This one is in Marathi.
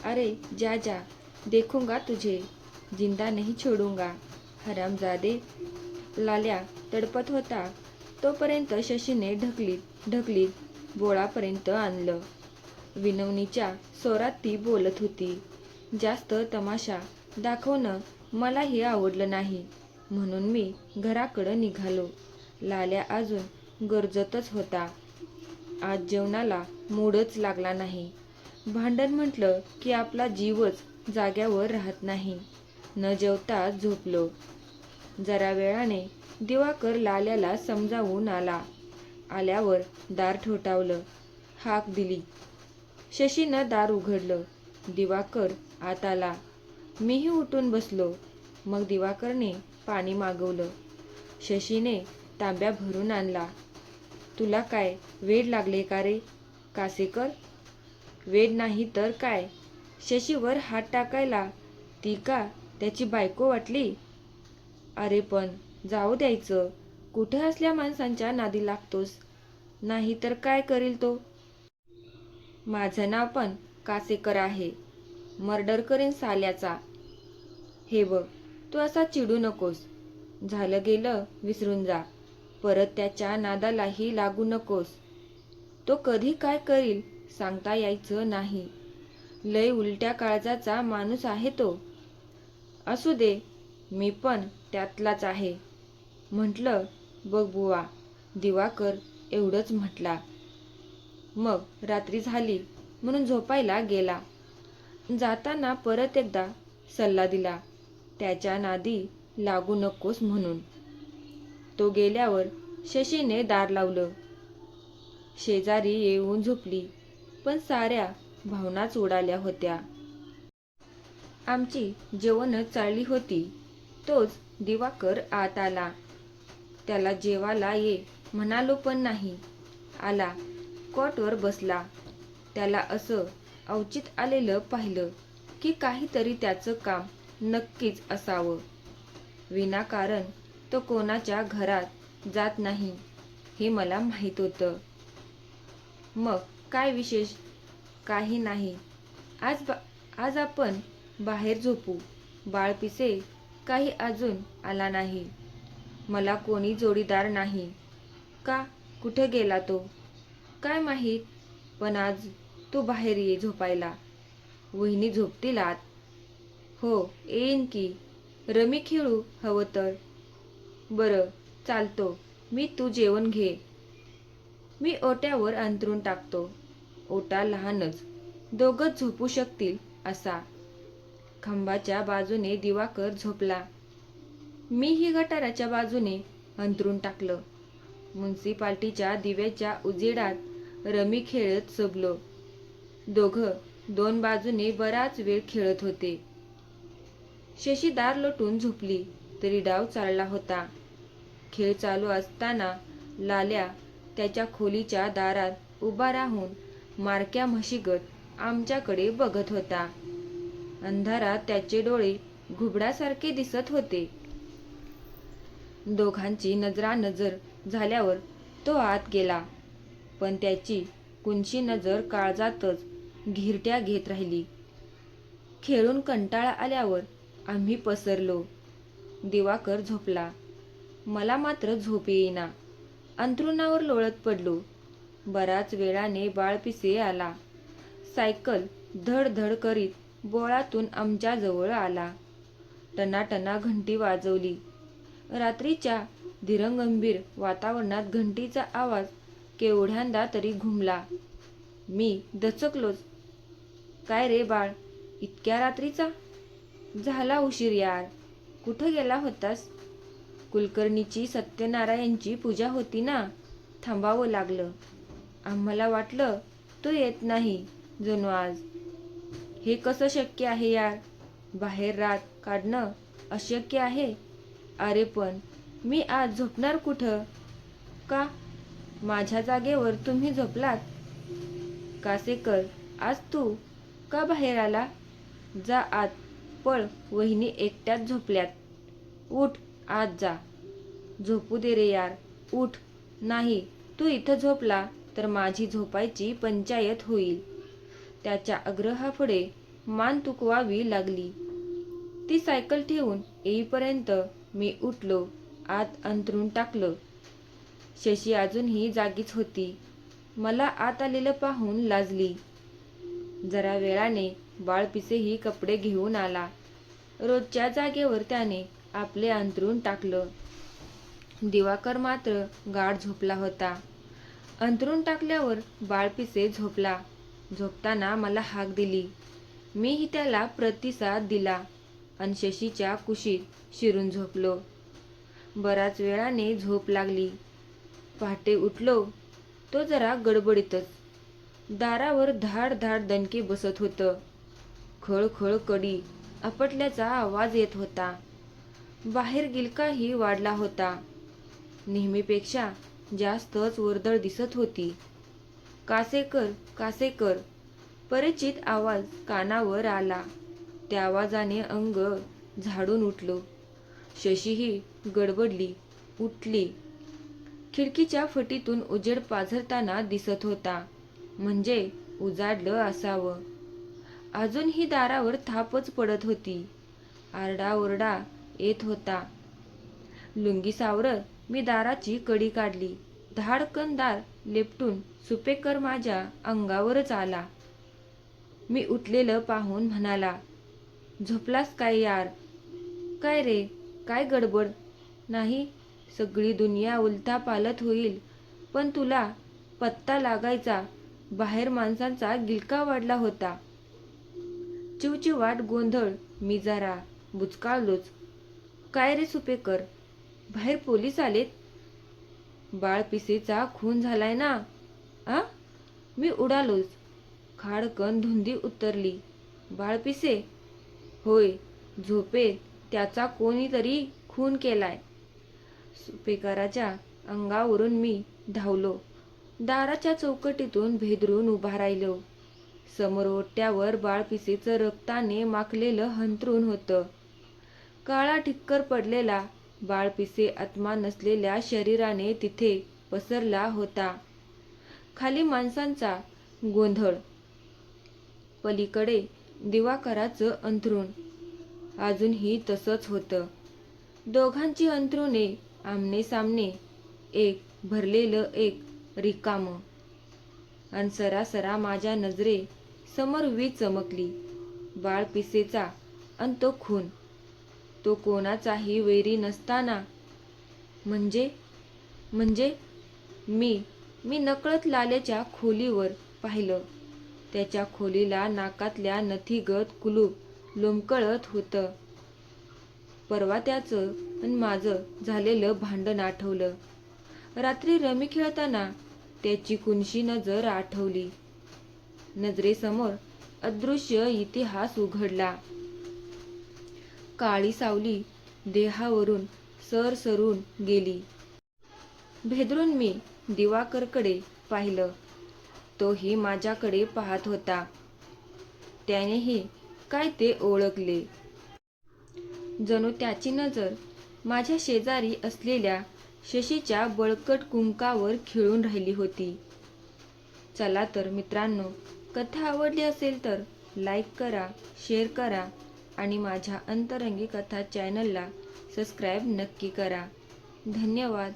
अरे जा जा, देखूंगा तुझे, जिंदा नहीं छोडूंगा. हरामजादे. लाल्या तडपत होता तोपर्यंत शशीने ढकलीत ढकलीत बोळापर्यंत आणलं. विनवणीच्या स्वरात ती बोलत होती. जास्त तमाशा दाखवणं मलाही आवडलं नाही, म्हणून मी घराकडं निघालो. लाल्या अजून गरजतच होता. आज जेवणाला मूडच लागला नाही. भांडण म्हटलं की आपला जीवच जाग्यावर राहत नाही. न जेवता झोपलो. जरा वेळाने दिवाकर लाल्याला समजावून आला. आल्यावर दार ठोठावलं. हाक दिली. शशीनं दार उघडलं. दिवाकर आत आला. मीही उठून बसलो. मग दिवाकरने पाणी मागवलं. शशीने तांब्या भरून आणला. तुला काय वेड लागले का रे कासेकर? वेड नाही तर काय. शशीवर हात टाकायला ती का त्याची बायको वाटली? अरे पण जाऊ द्यायचं. कुठे असल्या माणसांच्या नादी लागतोस? नाही तर काय करील तो? माझं नाव पण कासेकर आहे. मर्डर करीन साल्याचा. हे बघ, तू असा चिडू नकोस. झालं गेलं विसरून जा. परत त्याच्या नादालाही लागू नकोस. तो कधी काय करील सांगता यायचं नाही. लय उलट्या काळजाचा माणूस आहे तो. असू दे, मी पण त्यातलाच आहे. म्हटलं बघ बुवा. दिवाकर एवढंच म्हटला. मग रात्री झाली म्हणून झोपायला गेला. जाताना परत एकदा सल्ला दिला, त्याच्या नादी लागू नकोस म्हणून. तो गेल्यावर शशीने दार लावलं. शेजारी येऊन झोपली, पण साऱ्या भावनाच उडाल्या होत्या. आमची जेवणच चालली होती. तोच दिवाकर आत आला. त्याला जेवायला ये म्हणालो पण नाही. आला. कॉटवर बसला. त्याला असं अवचित आलेलं पाहिलं की काहीतरी त्याचं काम नक्कीच असावं. विनाकारण तो कोणाच्या घरात जात नाही हे मला माहीत होतं. मग काय विशेष? काही नाही. आज आपण बाहेर झोपू. बाळपिसे काही अजून आला नाही. मला कोणी जोडीदार नाही. का कुठे गेला तो? काय माहीत. पण आज तू बाहेर ये झोपायला. वहिनी झोपतील आत. हो येईन की. रमी खेळू हवं तर. बरं चालतो. तू जेवण घे. मी ओट्यावर अंथरूण टाकतो. ओटा लहानच, दोघंच झोपू शकतील असा. खांबाच्या बाजूने दिवाकर झोपला. मीही गटाराच्या बाजूने अंथरूण टाकलं. म्युनिसिपाल्टीच्या दिव्याच्या उजेडात रमी खेळत झोपलो. दोघं दोन बाजूने बराच वेळ खेळत होते. शशी दार लोटून झोपली तरी डाव चालला होता. खेळ चालू असताना लाल्या त्याच्या खोलीच्या दारात उभा राहून मारक्या म्हशीगत आमच्याकडे बघत होता. अंधारात त्याचे डोळे घुबडासारखे दिसत होते. दोघांची नजरानजर झाल्यावर तो आत गेला, पण त्याची कुणशी नजर काळजातच घिरट्या घेत राहिली. खेळून कंटाळा आल्यावर आम्ही पसरलो. दिवाकर झोपला. मला मात्र झोप येईना. अंथरुणावर लोळत पडलो. बराच वेळाने बाळपिसे आला. सायकल धड धड करीत बोळातून आमच्या जवळ आला. टनाटना घंटी वाजवली. रात्रीच्या धीरगंभीर वातावरणात घंटीचा आवाज केवढ्यांदा तरी घुमला. मी दचकलोच. काय रे बाळ, इतक्या रात्रीचा? झाला उशीर यार. कुठं गेला होतास? कुलकर्णीची सत्यनारायणची पूजा होती ना, थांबावं लागलं. आम्हाला वाटलं तू येत नाही जणू आज. हे कसं शक्य आहे यार? बाहेर रात काढणं अशक्य आहे. अरे पण मी आज झोपणार कुठं? का? माझ्या जागेवर तुम्ही झोपलात? कासेकर, आज तू का बाहेर आला? जा आत. पळ, वहिनी एकट्याच झोपल्यात. उठ, आत जा. झोपू दे रे यार, उठ. नाही, तू इथं झोपला तर माझी झोपायची पंचायत होईल. त्याच्या आग्रहापुढे मान तुकवावी लागली. ती सायकल ठेवून येईपर्यंत मी उठलो, आत अंथरूण टाकलं. शशी अजूनही जागीच होती. मला आत आलेलं पाहून लाजली. जरा वेळाने बाळपिसेही कपडे घेऊन आला. रोजच्या जागेवर त्याने आपले अंथरूण टाकलं. दिवाकर मात्र गाढ झोपला होता. अंथरूण टाकल्यावर बाळपिसे झोपला. झोपताना मला हाक दिली. मीही त्याला प्रतिसाद दिला आणि शशीच्या कुशीत शिरून झोपलो. बराच वेळाने झोप लागली. पहाटे उठलो. तो जरा गडबडीतच. दारावर धाड धाड दणके बसत होतं. खळखळ कडी आपटल्याचा आवाज येत होता. बाहेर गिलकाही वाढला होता. नेहमीपेक्षा जास्तच वर्दळ दिसत होती. कासेकर, कासेकर, परिचित आवाज कानावर आला. त्या आवाजाने अंग झाडून उठलो. शशीही गडबडली, उठली. खिडकीच्या फटीतून उजेड पाझरताना दिसत होता. म्हणजे उजाडलं असावं. अजूनही दारावर थापच पडत होती. आरडाओरडा येत होता. लुंगी सावरत मी दाराची कडी काढली. धाडकन दार लेपटून सुपेकर माझ्या अंगावरच आला. मी उठलेलं पाहून म्हणाला, झोपलास काय यार? काय रे, काय गडबड? नाही, सगळी दुनिया उलथापालथ होईल, पण तुला पत्ता लागायचा. बाहेर माणसांचा गिलका वाढला होता. चिवचिवाट गोंधळ. मी जरा बुचकाळलोच. काय रे सुपेकर, बाहेर पोलीस आलेत? बाळपिसेचा खून झालाय ना? आ? मी उडालोच. खाडकन धुंदी उतरली. बाळपिसे? होय, झोपेत त्याचा कोणीतरी खून केलाय. सुपेकराच्या अंगावरून मी धावलो. दाराच्या चौकटीतून भेदरून उभा राहिलो. समोर ओट्यावर बाळपिसेचं रक्ताने माखलेलं अंथरूण होतं. काळा ठिक्कर पडलेला बाळपिसे आत्मा नसलेल्या शरीराने तिथे पसरला होता. खाली माणसांचा गोंधळ. पलीकडे दिवाकराचं अंथरूण अजूनही तसंच होतं. दोघांची अंथरुणे आमनेसामने, एक भरलेलं, एक रिकामं. आणि सरासरा माझ्या नजरे समोर वीज चमकली. बाळपिसेचा आणि तो खून. तो कोणाचाही वैरी नसताना. म्हणजे मी नकळत लालेच्या खोलीवर पाहिलं. त्याच्या खोलीला नाकातल्या नथीगत कुलूप लोंबकळत होतं. परवा त्याचं आणि माझं झालेलं भांडण आठवलं. रात्री रमी खेळताना त्याची कुणशी नजर आठवली. नजरेसमोर अदृश्य इतिहास उघडला. काळी सावली देहावरून सरसरून गेली. भेदरून मी दिवाकरकडे पाहिलं. तोही माझ्याकडे पाहत होता. त्यानेही काय ते ओळखले. जणू त्याची नजर माझ्या शेजारी असलेल्या शशीच्या बळकट कुंकावर खिळून राहिली होती. चला तर मित्रांनो, कथा आवडली असेल तर लाईक करा, शेअर करा आणि माझ्या अंतरंगी कथा चॅनलला सबस्क्राईब नक्की करा. धन्यवाद.